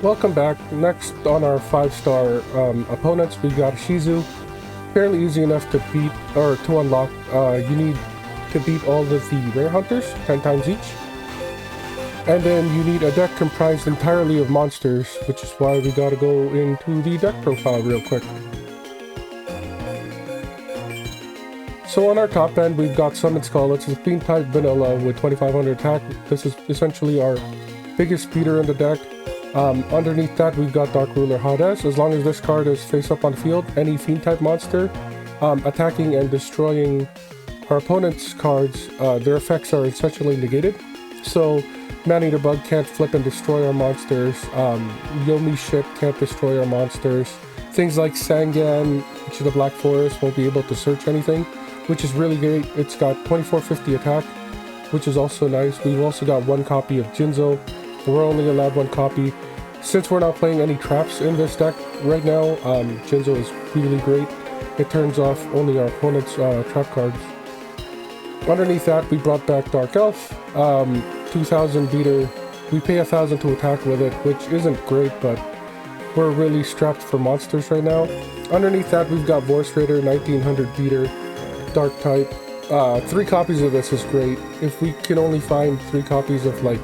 Welcome back. Next on our 5-star opponents, we've got Ishizu. Fairly easy enough to beat, or to unlock. You need to beat all of the rare hunters, 10 times each. And then you need a deck comprised entirely of monsters, which is why we gotta go into the deck profile real quick. So on our top end, we've got Summon Skull. It's a Fiend type vanilla with 2500 attack. This is essentially our biggest beater in the deck. Underneath that, we've got Dark Ruler Hades. As long as this card is face up on the field, any Fiend type monster attacking and destroying our opponent's cards, their effects are essentially negated. So Man-Eater Bug can't flip and destroy our monsters. Yomi Ship can't destroy our monsters. Things like Sangan, which is a Black Forest, won't be able to search anything, which is really great. It's got 2450 attack, which is also nice. We've also got one copy of Jinzo. We're only allowed one copy. Since we're not playing any traps in this deck right now, Jinzo is really great. It turns off only our opponent's trap cards. Underneath that, we brought back Dark Elf, 2000 beater. We pay 1000 to attack with it, which isn't great, but we're really strapped for monsters right now. Underneath that, we've got Vorse Raider, 1900 beater, Dark type. 3 copies of this is great. If we can only find 3 copies of like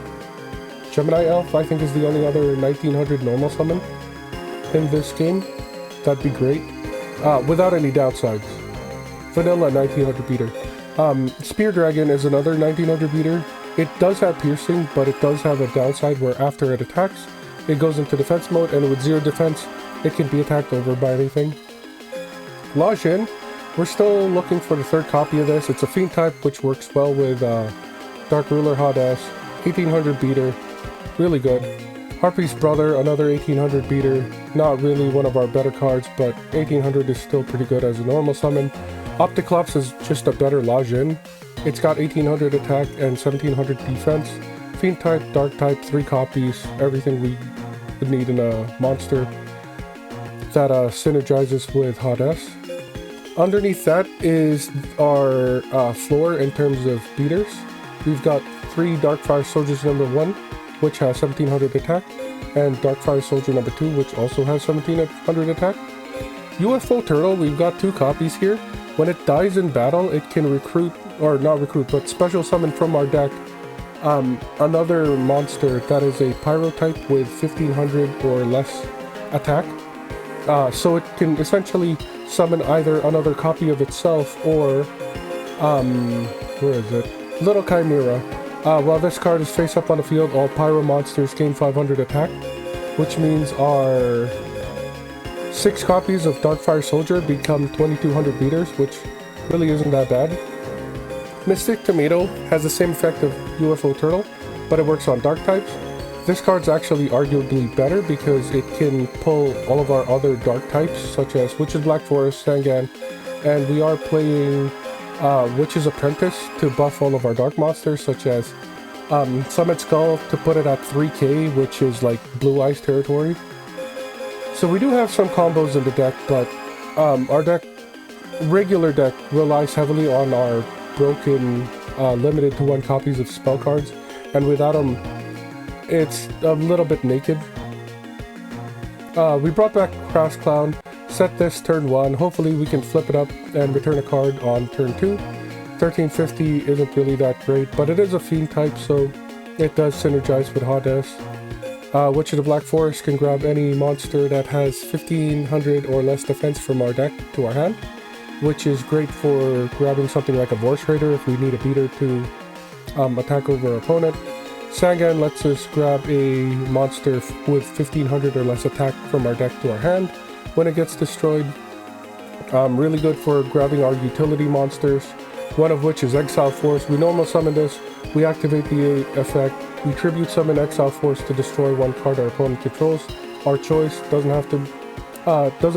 Gemini Elf, I think is the only other 1900 normal summon in this game, that'd be great. Without any downsides. Vanilla 1900 beater. Spear Dragon is another 1900 beater. It does have piercing, but it does have a downside where after it attacks, it goes into defense mode, and with 0 defense, it can be attacked over by anything. La Jin, we're still looking for the 3rd copy of this. It's a Fiend type, which works well with Dark Ruler Hades, 1800 beater. Really good. Harpy's Brother, another 1800 beater. Not really one of our better cards, but 1800 is still pretty good as a normal summon. Opticlops is just a better La Jin. It's got 1800 attack and 1700 defense. Fiend type, Dark type, 3 copies. Everything we would need in a monster that synergizes with Hades. Underneath that is our floor in terms of beaters. We've got 3 Darkfire Soldiers number 1, which has 1700 attack, and Darkfire Soldier number 2, which also has 1700 attack. UFO Turtle, we've got 2 copies here. When it dies in battle, it can recruit, or not recruit, but special summon from our deck another monster that is a Pyro type with 1500 or less attack. So it can essentially summon either another copy of itself or, where is it? Little Chimera. While this card is face up on the field, all Pyro monsters gain 500 attack, which means our 6 copies of Darkfire Soldier become 2200 beaters, which really isn't that bad. Mystic Tomato has the same effect of UFO Turtle, but it works on Dark types. This card's actually arguably better because it can pull all of our other Dark types, such as Witch's Black Forest, Sangan, and we are playing Witch's Apprentice to buff all of our Dark monsters, such as Summon Skull to put it at 3k, which is like Blue Eyes territory. So we do have some combos in the deck, but our regular deck relies heavily on our broken limited to 1 copies of spell cards, and without them it's a little bit naked. We brought back Crash Clown, set this turn 1, hopefully we can flip it up and return a card on turn 2. 1350 isn't really that great, but it is a Fiend type, so it does synergize with Hades. Witch of the Black Forest can grab any monster that has 1500 or less defense from our deck to our hand, which is great for grabbing something like a Vorse Raider if we need a beater to attack over our opponent. Sangan lets us grab a monster with 1500 or less attack from our deck to our hand when it gets destroyed. Really good for grabbing our utility monsters, one of which is Exile Force. We normal summon this, we activate the effect, we tribute summon Exile Force to destroy 1 card our opponent controls. Our choice doesn't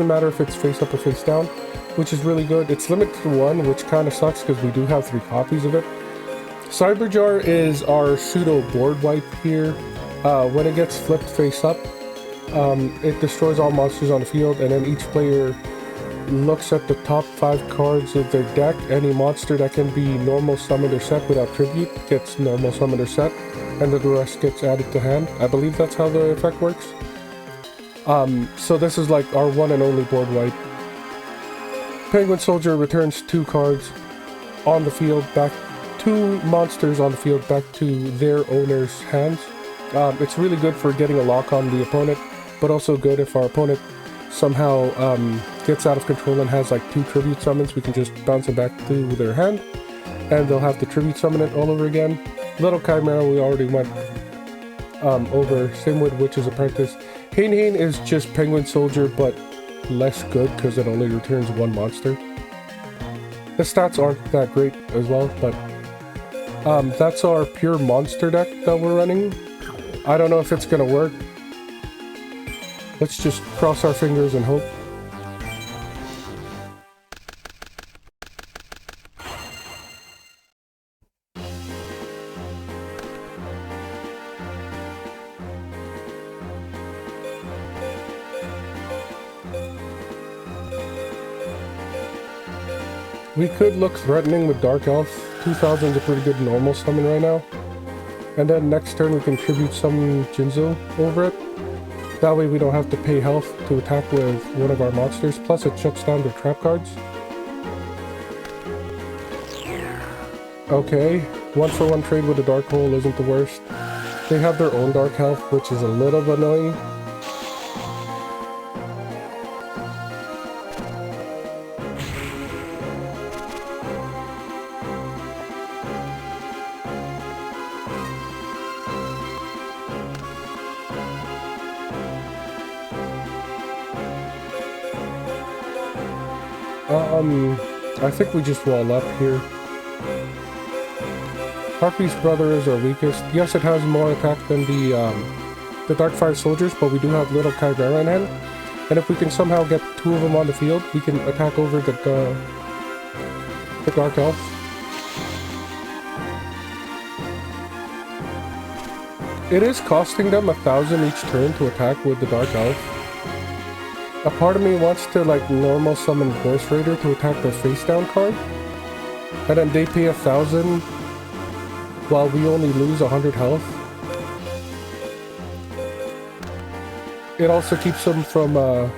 matter if it's face up or face down, which is really good. It's limited to 1, which kind of sucks because we do have 3 copies of it. Cyberjar is our pseudo board wipe here. When it gets flipped face up, it destroys all monsters on the field, and then each player looks at the top 5 cards of their deck. Any monster that can be normal summoned or set without tribute gets normal summoned or set, and the rest gets added to hand. I believe that's how the effect works. So this is like our one and only board wipe. Penguin Soldier returns 2 cards on the field back, 2 monsters on the field back to their owner's hands. It's really good for getting a lock on the opponent, but also good if our opponent somehow gets out of control and has like 2 tribute summons. We can just bounce it back to their hand, and they'll have to tribute summon it all over again. Little Chimera we already went over, same with Witch's Apprentice. Hain is just Penguin Soldier, but less good because it only returns 1 monster. The stats aren't that great as well, but that's our pure monster deck that we're running. I don't know if it's gonna work. Let's just cross our fingers and hope. We could look threatening with Dark Elf. 2000 is a pretty good normal summon right now. And then next turn we can tribute summon Jinzo over it. That way we don't have to pay health to attack with one of our monsters. Plus it shuts down their trap cards. Okay, 1-for-1 trade with a Dark Hole isn't the worst. They have their own Dark Elf, which is a little bit annoying. I think we just wall up here. Harpy's Brother is our weakest. Yes, it has more attack than the Darkfire Soldiers, but we do have Little Chimera in hand. And if we can somehow get 2 of them on the field, we can attack over the Dark Elf. It is costing them 1,000 each turn to attack with the Dark Elf. A part of me wants to like normal summon Horse Raider to attack their face down card, and then they pay 1,000 while we only lose 100 health. It also keeps them from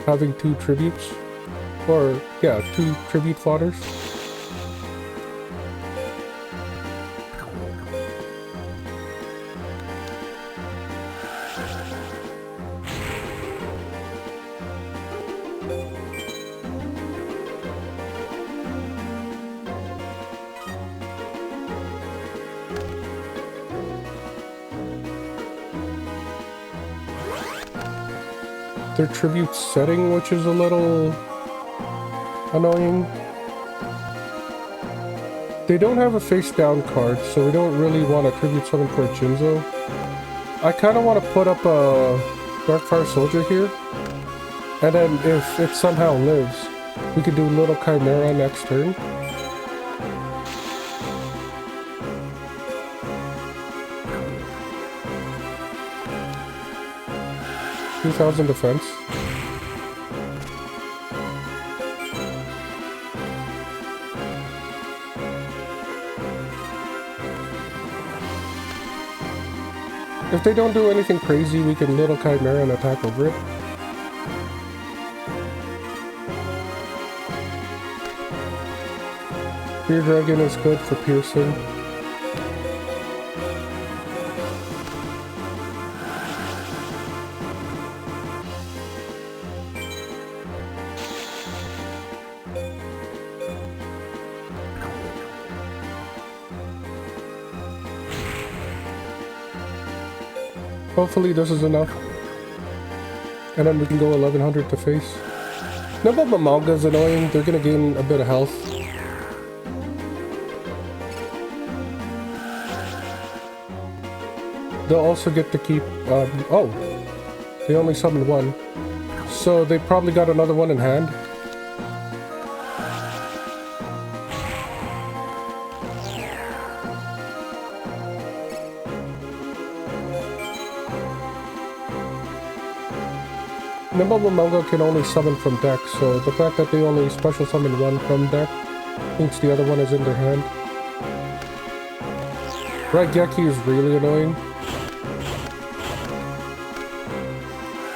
having 2 tributes, or yeah, 2 tribute fodders. Their tribute setting, which is a little annoying. They don't have a face down card, so we don't really want to tribute summon for Jinzo. I kind of want to put up a Darkfire Soldier here, and then if it somehow lives, we could do Little Chimera next turn. $2,000 defense. If they don't do anything crazy, we can Little Chimera and attack over it. Fear Dragon is good for piercing. Hopefully this is enough. And then we can go 1100 to face. Number Mamalga is annoying. They're gonna gain a bit of health. They'll also get to keep, oh, they only summoned 1. So they probably got another one in hand. Nimble Mamalga can only summon from deck, so the fact that they only special summon 1 from deck means the other one is in their hand. Raigeki is really annoying.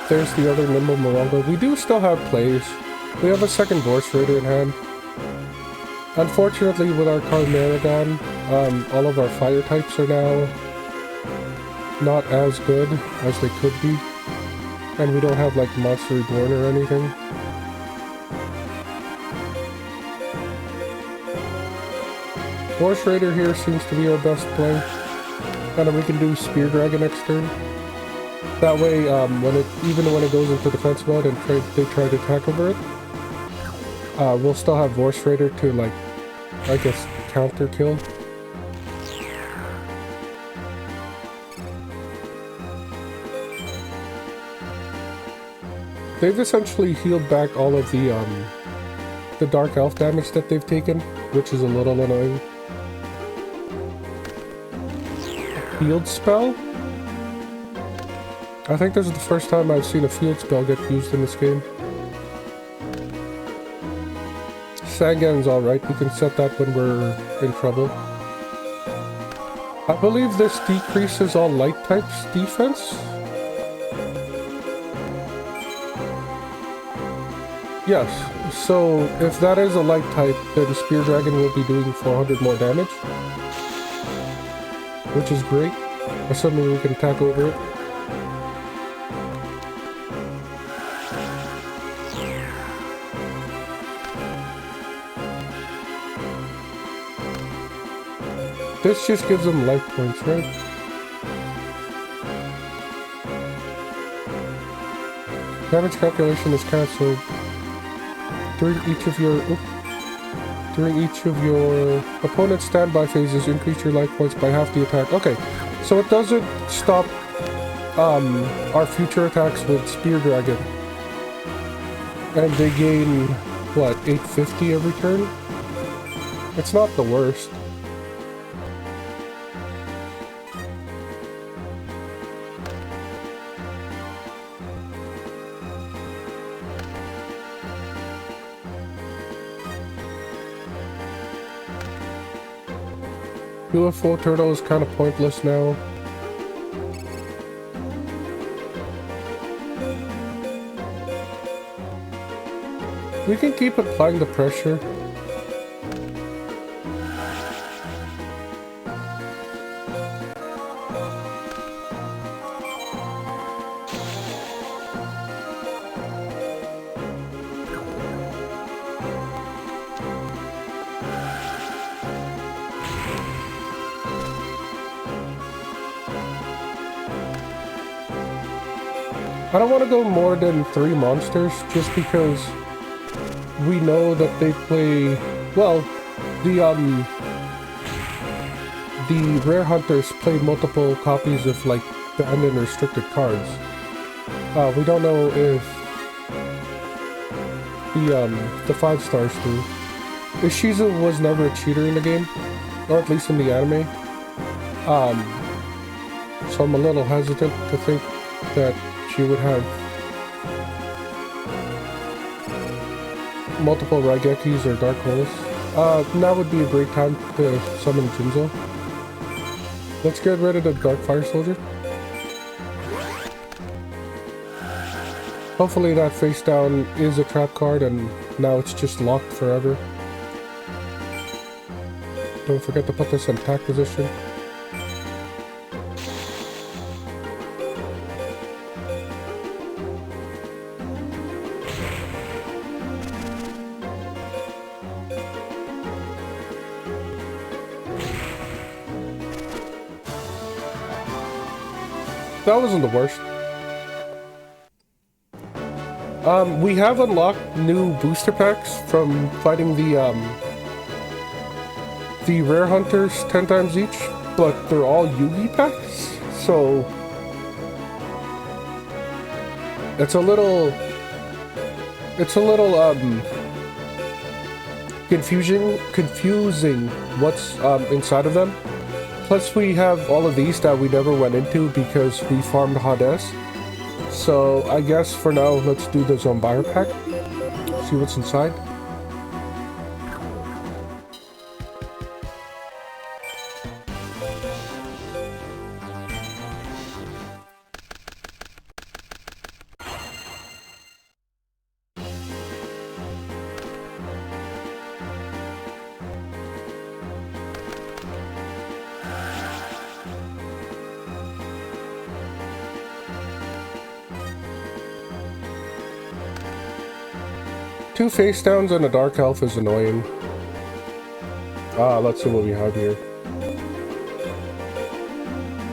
there's the other Nimble Morongo. We do still have plays. We have a second Vorse Raider in hand. Unfortunately, with our Chimera gone, all of our fire types are now not as good as they could be. And we don't have like Monster Reborn or anything. Vorse Raider here seems to be our best play. And then we can do Spear Dragon next turn. That way, even when it goes into defense mode and they try to attack over it, we'll still have Vorse Raider to, like, I guess, counter kill. They've essentially healed back all of the Dark Elf damage that they've taken, which is a little annoying. Field spell? I think this is the first time I've seen a field spell get used in this game. Sangan's alright, we can set that when we're in trouble. I believe this decreases all light types defense? Yes, so if that is a light type, then Spear Dragon will be doing 400 more damage. Which is great, assuming we can attack over it. This just gives them life points, right? Damage calculation is cancelled. During each of your opponent's standby phases, increase your life points by half the attack. Okay, so it doesn't stop our future attacks with Spear Dragon. And they gain, what, 850 every turn? It's not the worst. UFO Turtle is kind of pointless now. We can keep applying the pressure. I don't want to go more than 3 monsters, just because we know that they play, well, the rare hunters play multiple copies of, like, banned and restricted cards. We don't know if the 5 stars do. Ishizu was never a cheater in the game, or at least in the anime. So I'm a little hesitant to think that she would have multiple Raigekis or Dark Holes. Now would be a great time to summon Jinzo. Let's get rid of the Dark Fire Soldier. Hopefully that face down is a trap card and now it's just locked forever. Don't forget to put this in attack position. That wasn't the worst. We have unlocked new booster packs from fighting the rare hunters 10 times each, but they're all Yugi packs, so it's a little confusing what's inside of them. Plus we have all of these that we never went into because we farmed Hades. So I guess for now, let's do the Zombire pack. See what's inside. 2 face downs and a dark elf is annoying. Let's see what we have here.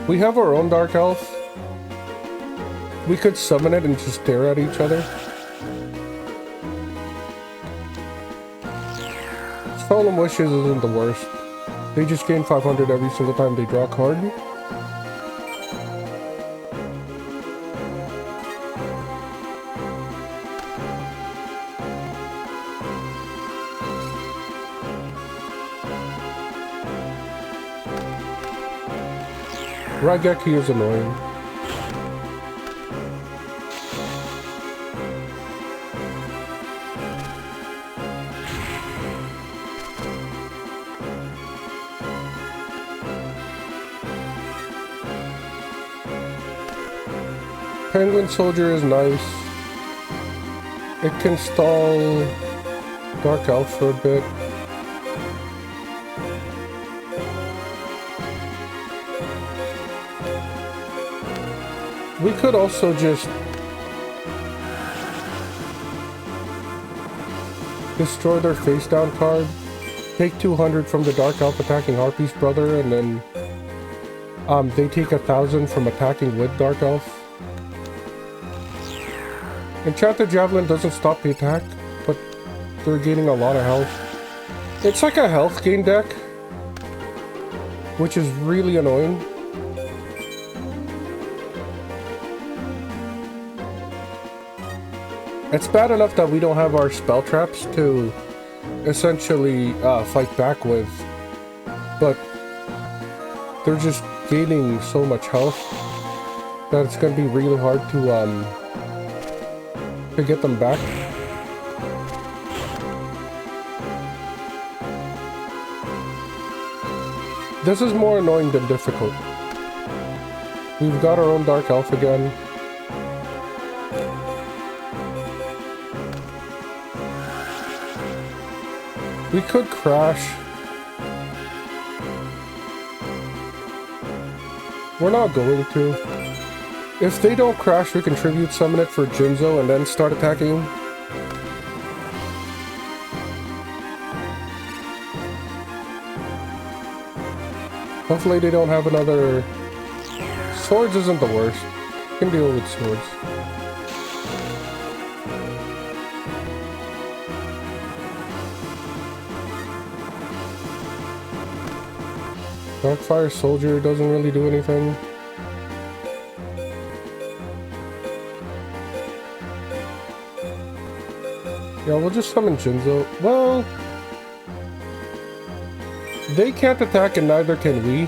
We have our own dark elf. We could summon it and just stare at each other. Solemn Wishes isn't the worst. They just gain 500 every single time they draw a card. Raigeki is annoying. Penguin Soldier is nice. It can stall Dark Elf for a bit. We could also just destroy their face down card, take 200 from the Dark Elf attacking Harpy's brother, and then they take 1,000 from attacking with Dark Elf. Enchanted Javelin doesn't stop the attack, but they're gaining a lot of health. It's like a health gain deck, which is really annoying. It's bad enough that we don't have our spell traps to essentially fight back with, but they're just gaining so much health that it's going to be really hard to get them back. This is more annoying than difficult. We've got our own Dark Elf again. We could crash. We're not going to. If they don't crash, we can tribute summon it for Jinzo and then start attacking him. Hopefully they don't have another... Swords isn't the worst. You can deal with swords. Darkfire Soldier doesn't really do anything. Yeah, we'll just summon Jinzo. Well, they can't attack and neither can we.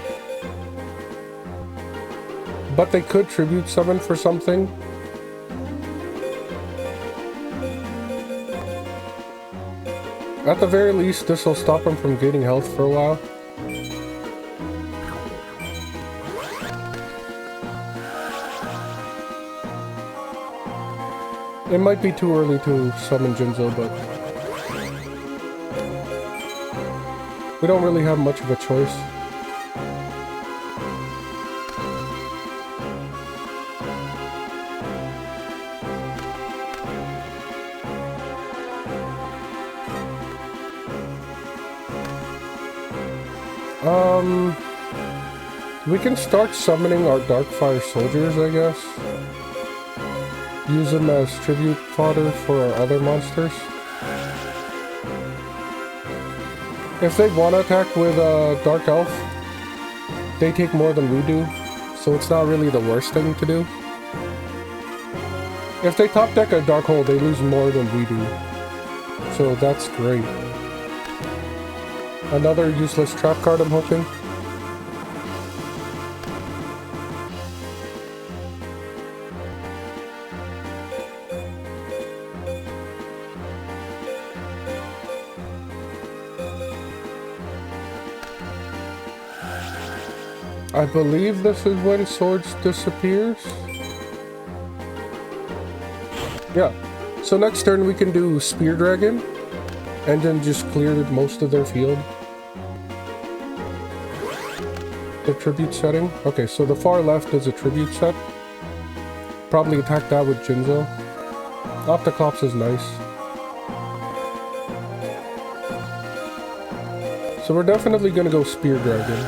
But they could tribute summon for something. At the very least, this will stop them from gaining health for a while. It might be too early to summon Jinzo, but we don't really have much of a choice. We can start summoning our Darkfire Soldiers, I guess. Use them as tribute fodder for our other monsters. If they want to attack with Dark Elf, they take more than we do, so it's not really the worst thing to do. If they top deck a Dark Hole, they lose more than we do, so that's great. Another useless trap card, I'm hoping. I believe this is when Swords disappears. Yeah. So next turn we can do Spear Dragon and then just clear most of their field. The tribute setting. Okay, so the far left is a tribute set. Probably attack that with Jinzo. Octoclops is nice. So we're definitely gonna go Spear Dragon.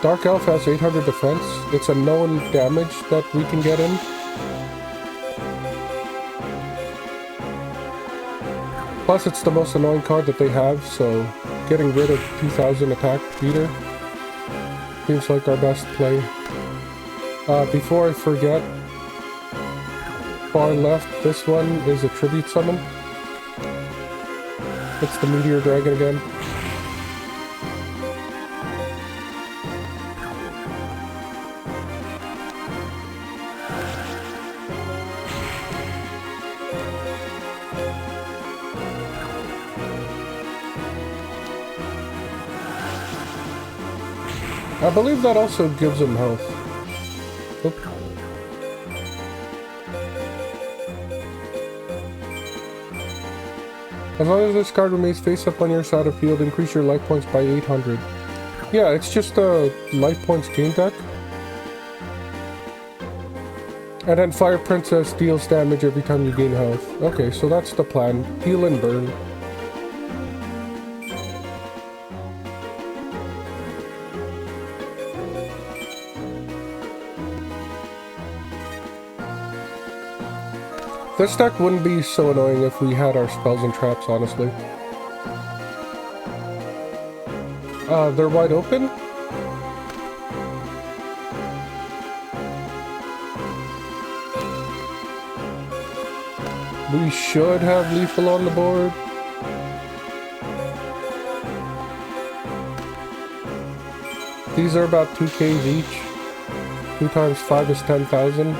Dark Elf has 800 defense. It's a known damage that we can get in. Plus, it's the most annoying card that they have, so getting rid of 2000 attack beater seems like our best play. Before I forget, far left, this one is a tribute summon. It's the Meteor Dragon again. I believe that also gives him health. Oop. As long as this card remains face up on your side of field, increase your life points by 800. Yeah, it's just a life points gain deck. And then Fire Princess deals damage every time you gain health. Okay, so that's the plan. Heal and burn. This deck wouldn't be so annoying if we had our spells and traps, honestly. They're wide open? We should have lethal on the board. These are about 2Ks each. 2 times 5 is 10,000.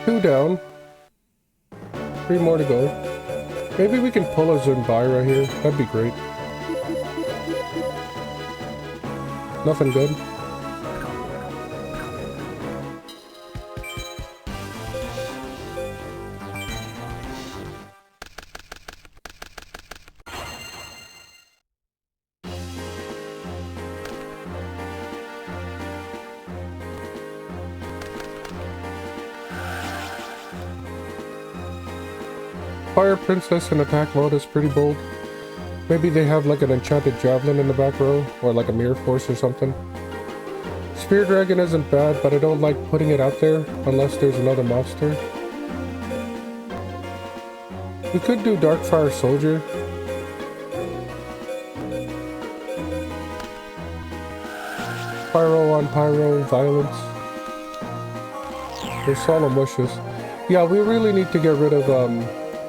Two down. 3 more to go. Maybe we can pull a Zunbira here. That'd be great. Nothing good. Fire Princess in attack mode is pretty bold. Maybe they have like an enchanted javelin in the back row, or like a mirror force or something. Spear Dragon isn't bad, but I don't like putting it out there unless there's another monster. We could do Darkfire Soldier. Pyro on Pyro, Violence. There's Solemn Wishes. Yeah, we really need to get rid of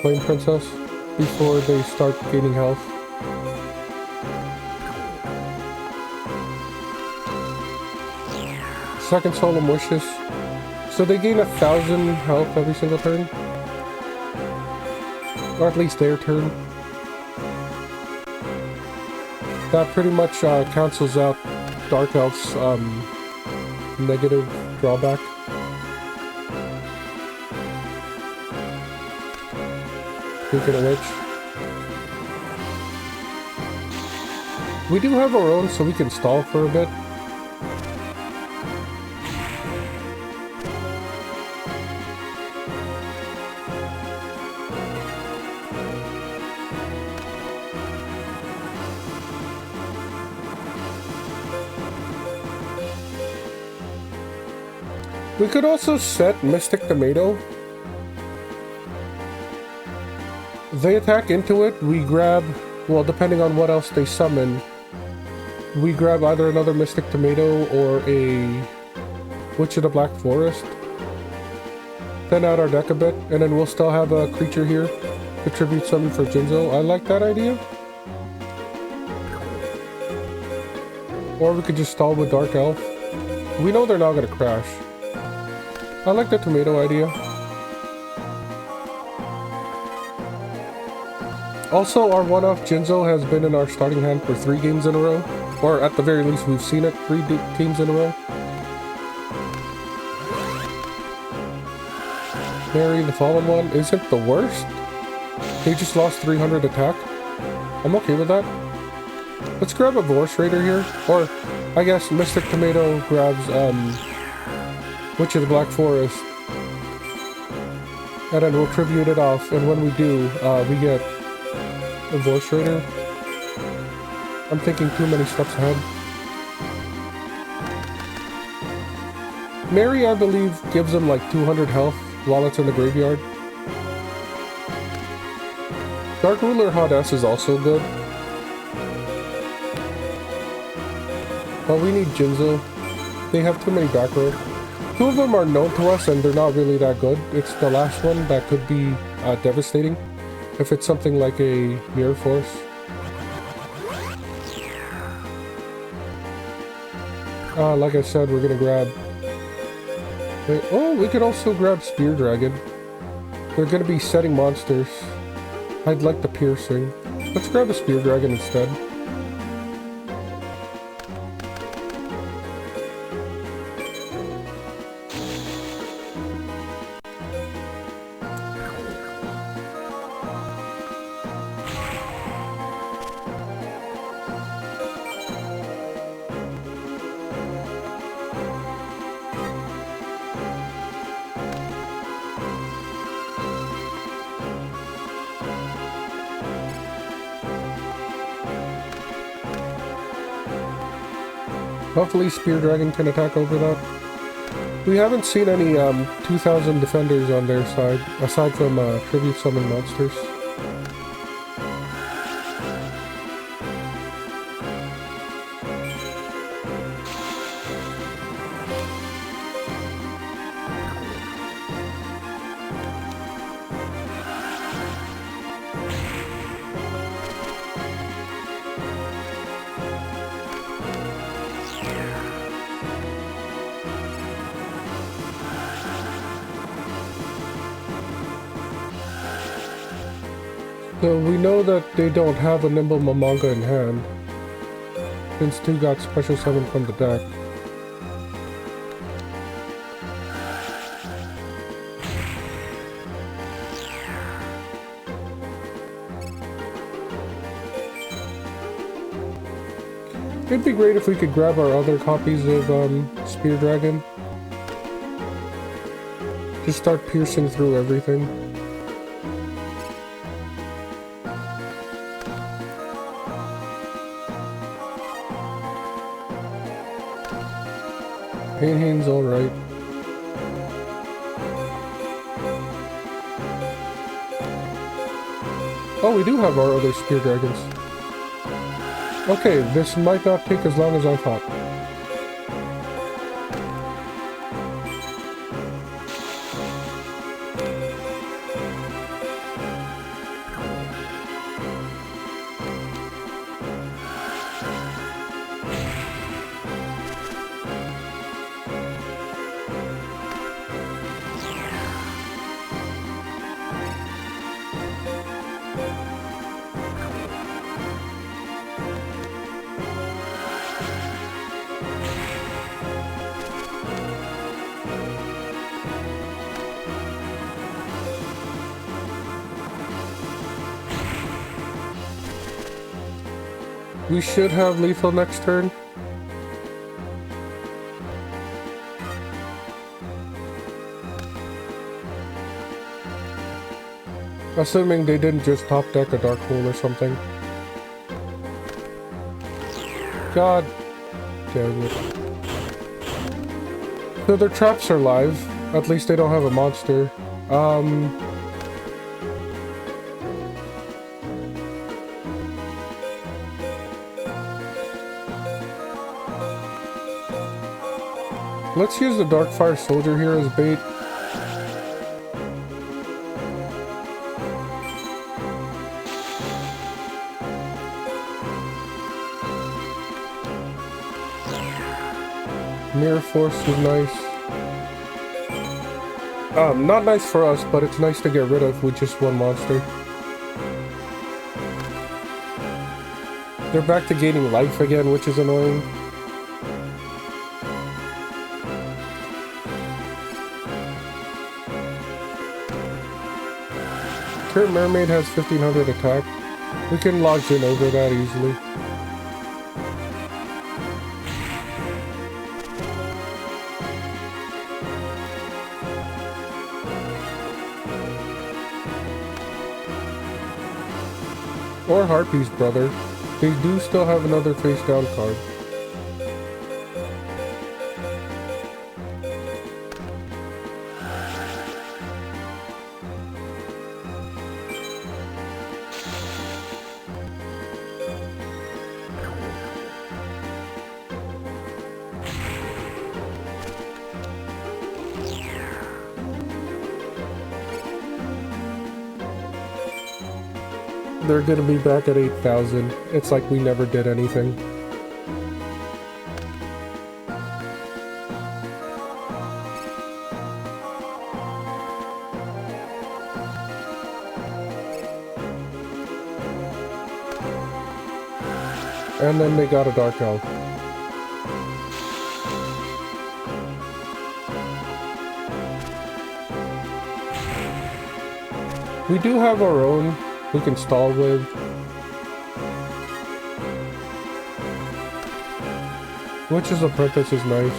Flame Princess before they start gaining health. Second Solemn Wishes. So they gain 1,000 health every single turn. Or at least their turn. That pretty much cancels out Dark Elf's negative drawback. Speaking of which, we do have our own, so we can stall for a bit. We could also set Mystic Tomato. They attack into it, we grab, well, depending on what else they summon, we grab either another Mystic Tomato or a Witch of the Black Forest. Thin out our deck a bit, and then we'll still have a creature here to tribute summon for Jinzo. I like that idea. Or we could just stall with Dark Elf. We know they're not going to crash. I like the tomato idea. Also, our one-off Jinzo has been in our starting hand for 3 games in a row. Or at the very least, we've seen it 3 games in a row. Mary, the fallen one, isn't the worst. They just lost 300 attack. I'm okay with that. Let's grab a Vorse Raider here. Or, I guess, Mystic Tomato grabs, Witch of the Black Forest. And then we'll tribute it off, and when we do, we get a Vorse Raider. I'm thinking too many steps ahead. Mary, I believe, gives him like 200 health while it's in the graveyard. Dark Ruler Hot S is also good. But we need Jinzo. They have too many back row. 2 of them are known to us and they're not really that good. It's the last one that could be devastating. If it's something like a Mirror Force. Like I said, we're gonna grab... Oh, we could also grab Spear Dragon. They're gonna be setting monsters. I'd like the Piercing. Let's grab a Spear Dragon instead. Hopefully Spear Dragon can attack over that. We haven't seen any 2000 defenders on their side, aside from tribute summon monsters. So we know that they don't have a Nimble Mamanga in hand, since 2 got special summon from the deck. It'd be great if we could grab our other copies of Spear Dragon. Just start piercing through everything. Painhane's alright. Oh, we do have our other Spear Dragons. Okay, this might not take as long as I thought. We should have lethal next turn. Assuming they didn't just top deck a Dark Hole or something. God damn it. So their traps are live. At least they don't have a monster. Let's use the Darkfire Soldier here as bait. Mirror Force is nice. Not nice for us, but it's nice to get rid of with just one monster. They're back to gaining life again, which is annoying. Current Mermaid has 1500 attack. We can lodge in over that easily. Or Harpy's brother. They do still have another face down card. They're gonna be back at 8,000. It's like we never did anything. And then they got a Dark Elf. We do have our own we can stall with. Witch's Apprentice is nice.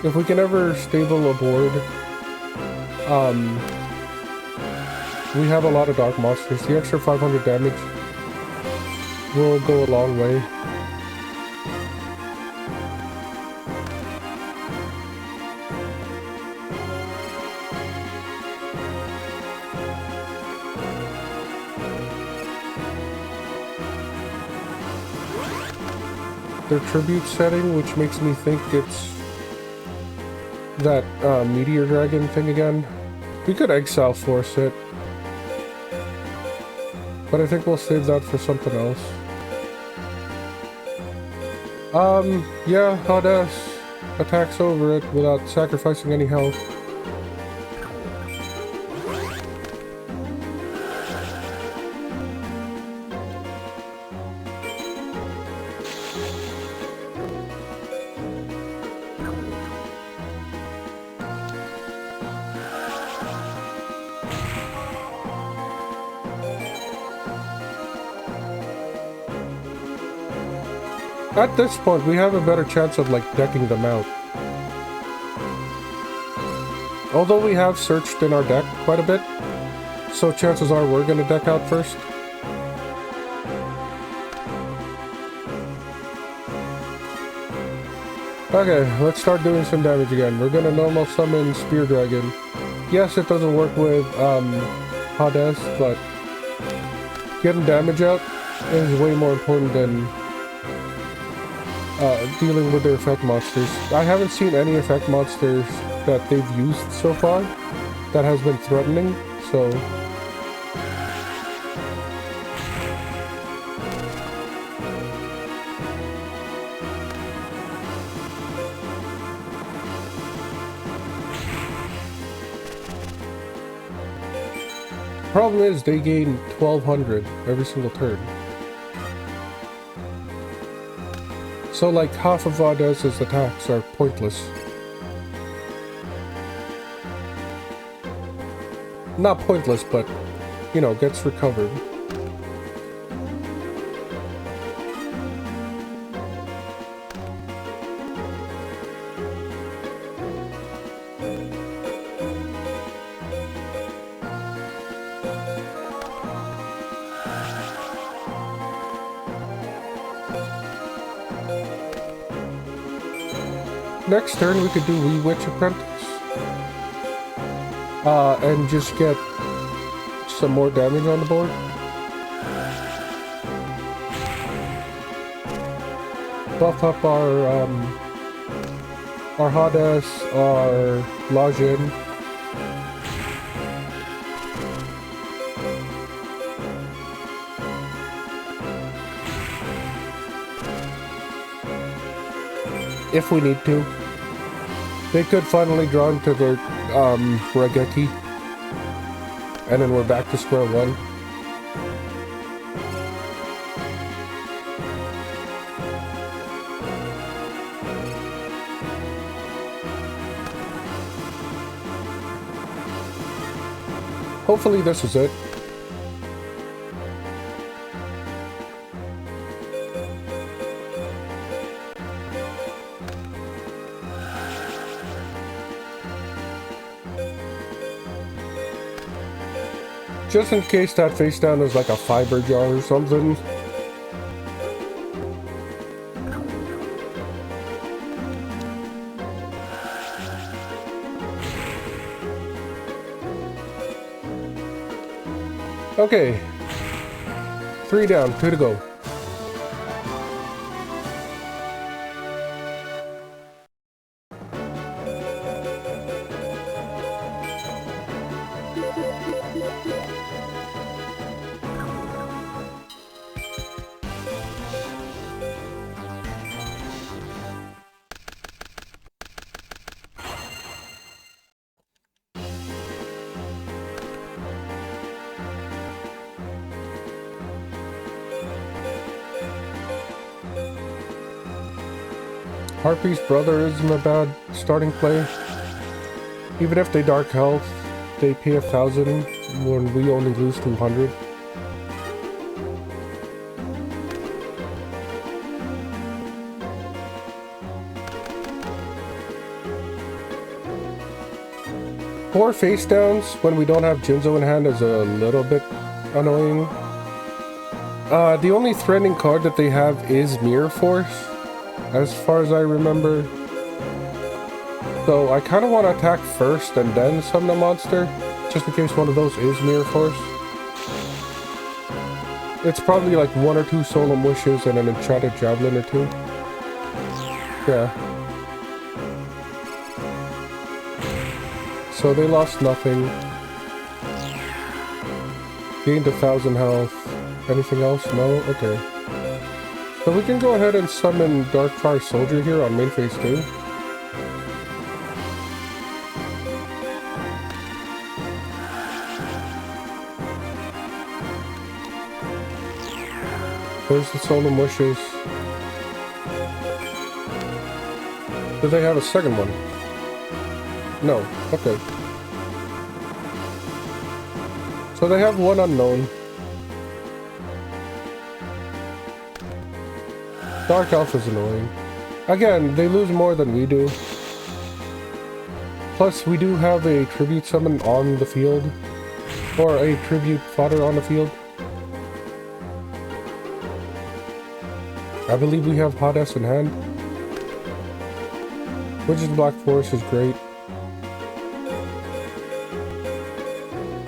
If we can ever stable a board, we have a lot of dark monsters. The extra 500 damage will go a long way. Their tribute setting, which makes me think it's that meteor dragon thing again. We could exile force it, but I think we'll save that for something else. Yeah, Hades attacks over it without sacrificing any health. At this point, we have a better chance of, like, decking them out. Although we have searched in our deck quite a bit, so chances are we're gonna deck out first. Okay, let's start doing some damage again. We're gonna normal summon Spear Dragon. Yes, it doesn't work with Hades, but getting damage out is way more important than dealing with their effect monsters. I haven't seen any effect monsters that they've used so far that has been threatening, so problem is they gain 1200 every single turn. So like half of Hades' attacks are pointless. Not pointless, but, you know, gets recovered. Next turn we could do YuGiOh Apprentice. And just get some more damage on the board. Buff up our Hades, our Lajin. If we need to. They could finally draw into their Regeki. And then we're back to square one. Hopefully this is it. Just in case that face down is like a fiber jar or something. Okay. 3 down, 2 to go. Harpy's brother isn't a bad starting play. Even if they dark health, they pay 1,000 when we only lose 200. Four face downs when we don't have Jinzo in hand is a little bit annoying. The only threatening card that they have is Mirror Force, as far as I remember. So I kind of want to attack first and then summon a monster, just in case one of those is Mirror Force. It's probably like 1 or 2 Solemn Wishes and an Enchanted Javelin or 2. Yeah. So they lost nothing. Gained 1,000 health. Anything else? No? Okay. So we can go ahead and summon Darkfire Soldier here on main phase 2. There's the Solemn Wishes. Do they have a second one? No. Okay. So they have one unknown. Dark Elf is annoying. Again, they lose more than we do. Plus, we do have a tribute summon on the field. Or a tribute fodder on the field. I believe we have Hot S in hand. Witch's Black Forest is great.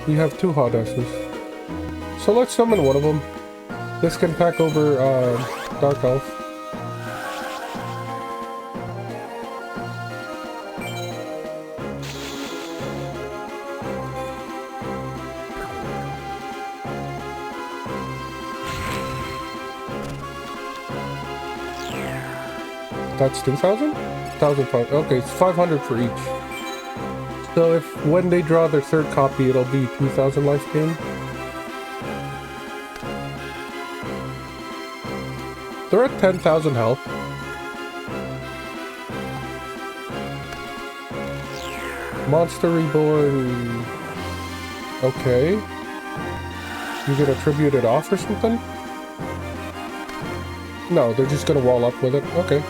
We have 2 Hot S's. So let's summon one of them. This can pack over Dark Elf. That's 2,000? 1,500. Okay, it's 500 for each. So if when they draw their third copy, it'll be 2,000 life gain. They're at 10,000 health. Monster Reborn. Okay. You gonna tribute it off or something? No, they're just gonna wall up with it. Okay.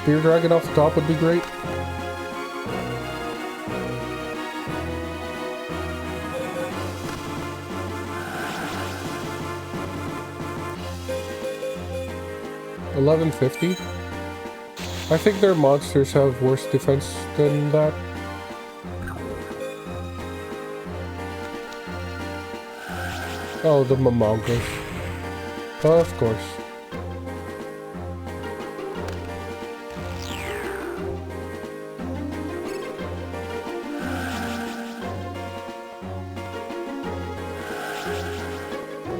Spear Dragon off the top would be great. $11.50. I think their monsters have worse defense than that. Oh, the Momongas. Of course.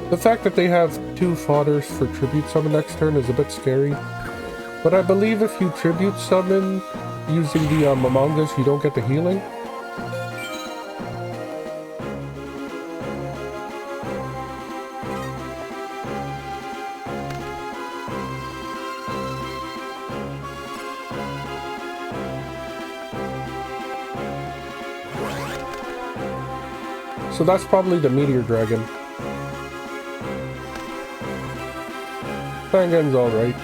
The fact that they have 2 fodders for tribute summon next turn is a bit scary. But I believe if you tribute summon using the Momongas, you don't get the healing. So that's probably the Meteor Dragon. Fangan's alright.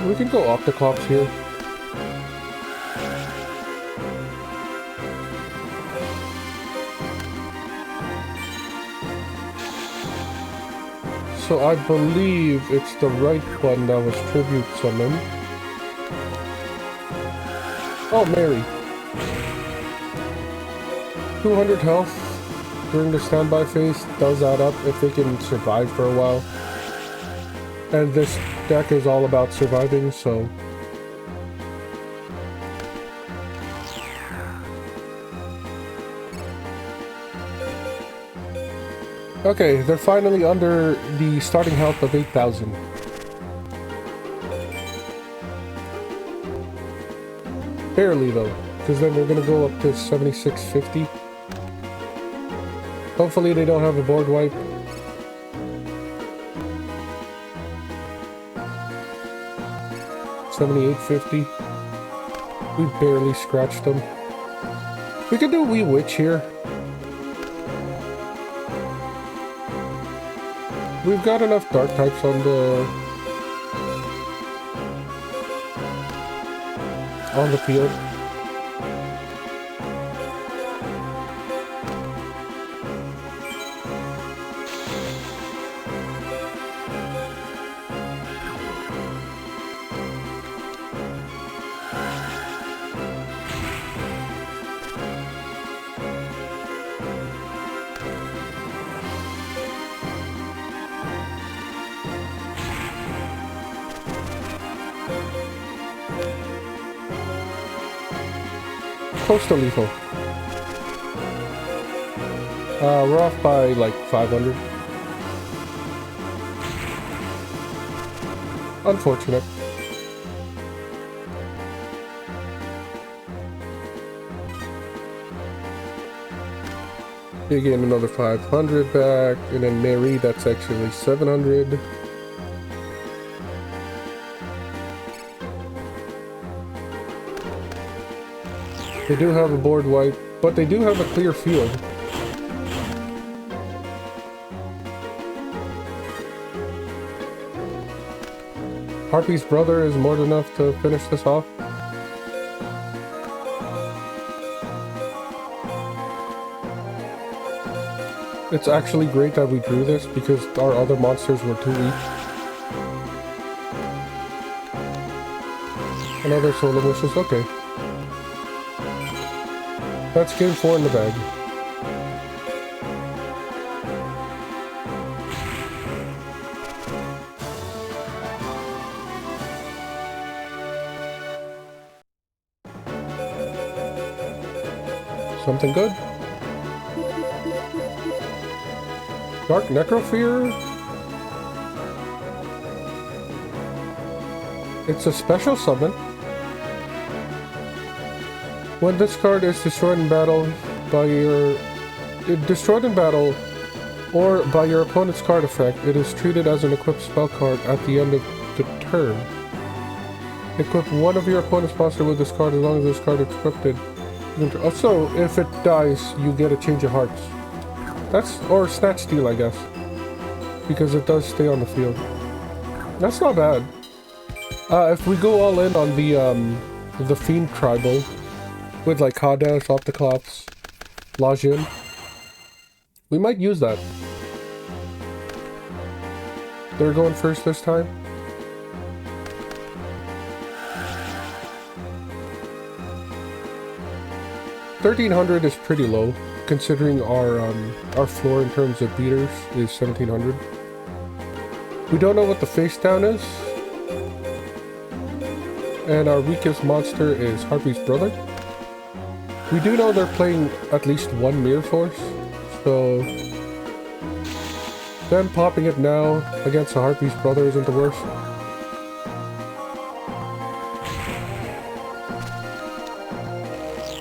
We can go Octoclops here. So I believe it's the right one that was Tribute Summon. Oh, Mary. 200 health during the standby phase does add up if they can survive for a while. And this deck is all about surviving, so... Okay, they're finally under the starting health of 8,000. Barely though, because then they're gonna go up to 7650. Hopefully they don't have a board wipe. $78.50. We barely scratched them. We could do Wee Witch here. We've got enough dark types on the field. Close to lethal. We're off by like 500. Unfortunate. You gain another 500 back, and then Mary, that's actually 700. They do have a board wipe, but they do have a clear field. Harpy's brother is more than enough to finish this off. It's actually great that we drew this because our other monsters were too weak. Another Solar Wishes, okay. That's game 4 in the bag. Something good? Dark Necrofear? It's a special summon. When this card is destroyed in battle or by your opponent's card effect, it is treated as an equipped spell card at the end of the turn. Equip one of your opponent's monster with this card as long as this card is equipped. Also, if it dies, you get a Change of Hearts. That's, or Snatch Steal, I guess, because it does stay on the field. That's not bad. If we go all in on the Fiend Tribal, with like Hades, Opticlops, Lajin, we might use that. They're going first this time. $1,300 is pretty low, considering our floor in terms of beaters is 1,700. We don't know what the face down is, and our weakest monster is Harpy's brother. We do know they're playing at least one Mirror Force, so them popping it now against the Harpy's brother isn't the worst.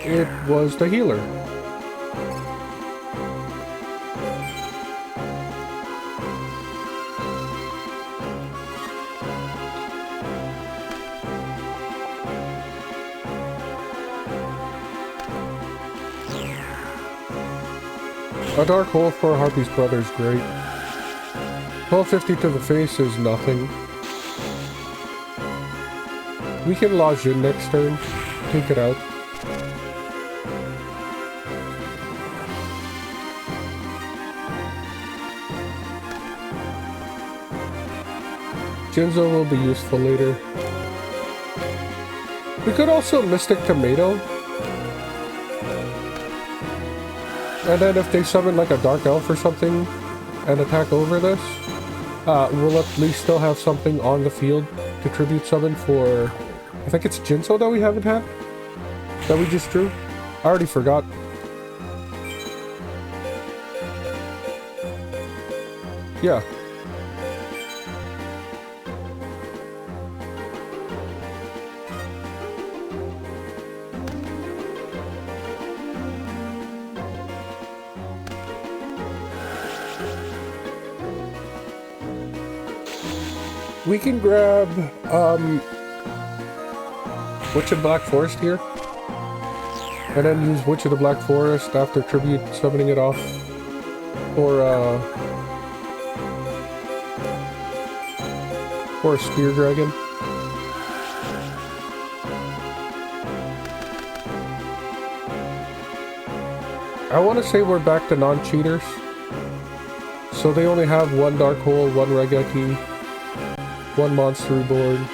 It was the healer. A dark hole for Harpy's brother is great. 1250 to the face is nothing. We can lodge in next turn. Take it out. Jinzo will be useful later. We could also Mystic Tomato. And then if they summon like a Dark Elf or something and attack over this, we'll at least still have something on the field to tribute summon for... I think it's Jinzo that we haven't had? That we just drew? I already forgot. Yeah. We can grab, Witch of Black Forest here. And then use Witch of the Black Forest after tribute summoning it off. For a Spear Dragon. I want to say we're back to non-cheaters. So they only have one Dark Hole, one Regeki, one Monster Reborn.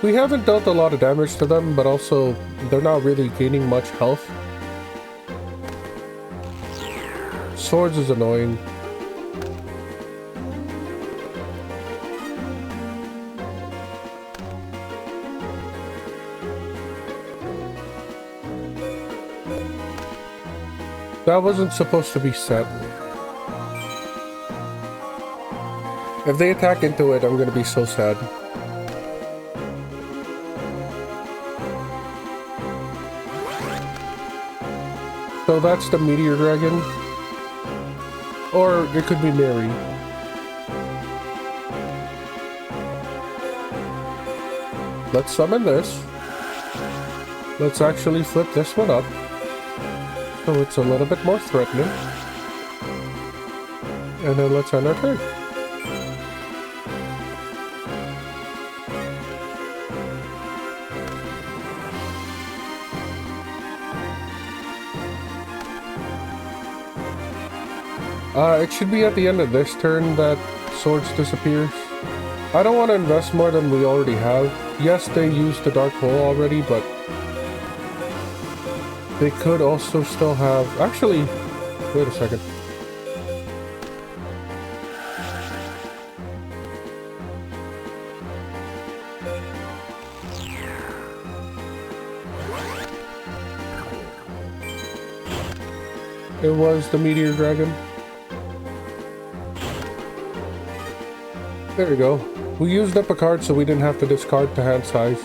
We haven't dealt a lot of damage to them, but also they're not really gaining much health. Swords is annoying. That wasn't supposed to be set. If they attack into it, I'm gonna be so sad. So that's the Meteor Dragon. Or it could be Mary. Let's summon this. Let's actually flip this one up. So it's a little bit more threatening. And then let's end our turn. It should be at the end of this turn that Swords disappears. I don't want to invest more than we already have. Yes, they used the Dark Hole already, but they could also still have... Actually, wait a second. It was the Meteor Dragon. There we go. We used up a card so we didn't have to discard to hand size.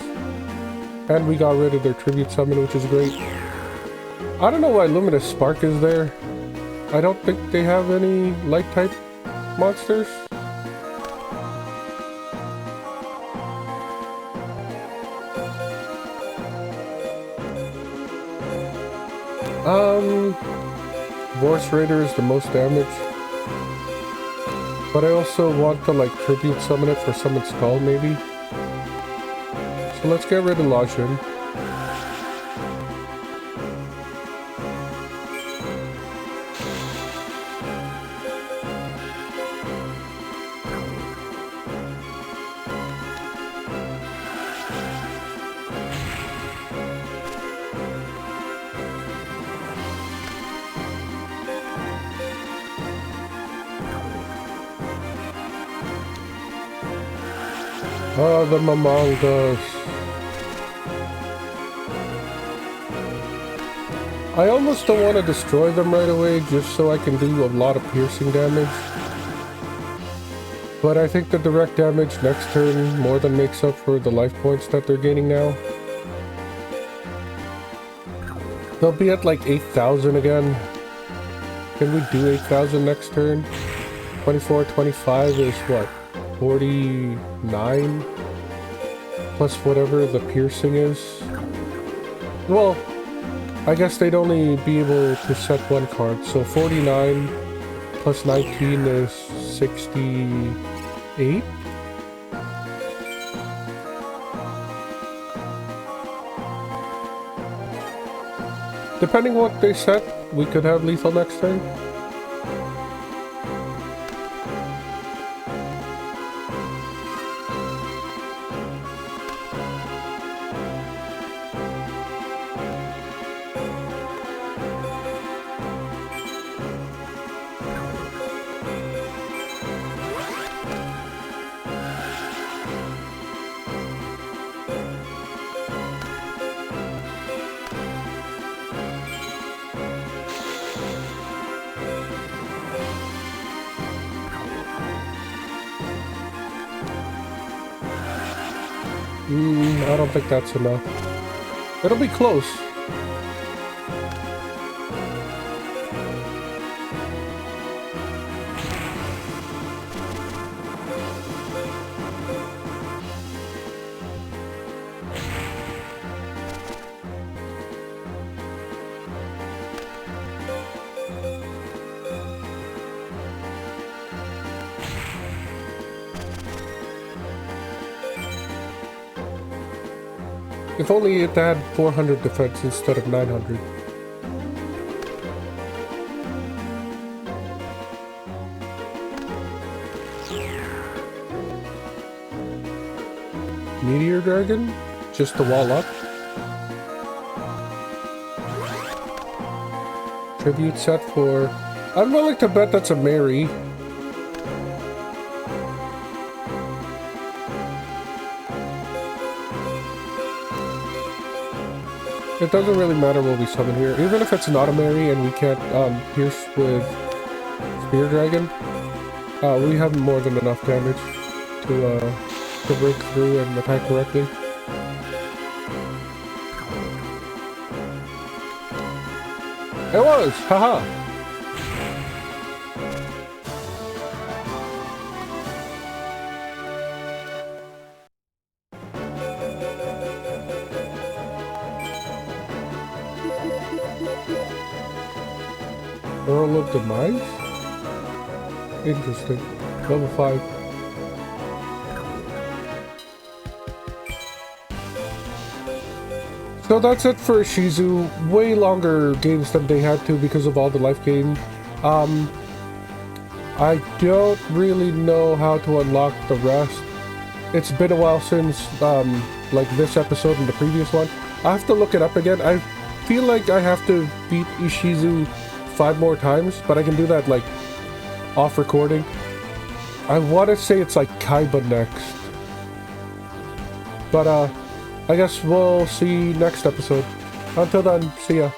And we got rid of their tribute summon, which is great. I don't know why Luminous Spark is there. I don't think they have any light type monsters. Vorse Raider is the most damage. But I also want to like tribute summon it for Summon Skull maybe. So let's get rid of Lajin. Oh, the Mamangas. I almost don't want to destroy them right away just so I can do a lot of piercing damage. But I think the direct damage next turn more than makes up for the life points that they're gaining now. They'll be at like 8,000 again. Can we do 8,000 next turn? 24, 25 is what? 49? Plus whatever the piercing is. Well, I guess they'd only be able to set one card. So 49 plus 19 is 68? Depending what they set, we could have lethal next turn. I don't think that's enough. It'll be close. If only it had 400 defense instead of 900. Meteor Dragon? Just the wall up? Tribute set for... I'm willing to bet that's a Mary. It doesn't really matter what we summon here. Even if it's not a Mary and we can't pierce with Spear Dragon, we have more than enough damage to break through and attack correctly. It was! Haha! Earl of Demise? Interesting. Level 5. So that's it for Ishizu. Way longer games than they had to because of all the life gain. I don't really know how to unlock the rest. It's been a while since like this episode and the previous one. I have to look it up again. I feel like I have to beat Ishizu 5 more times, but I can do that like off recording. I want to say it's like Kaiba next, but I guess we'll see next episode. Until then, see ya.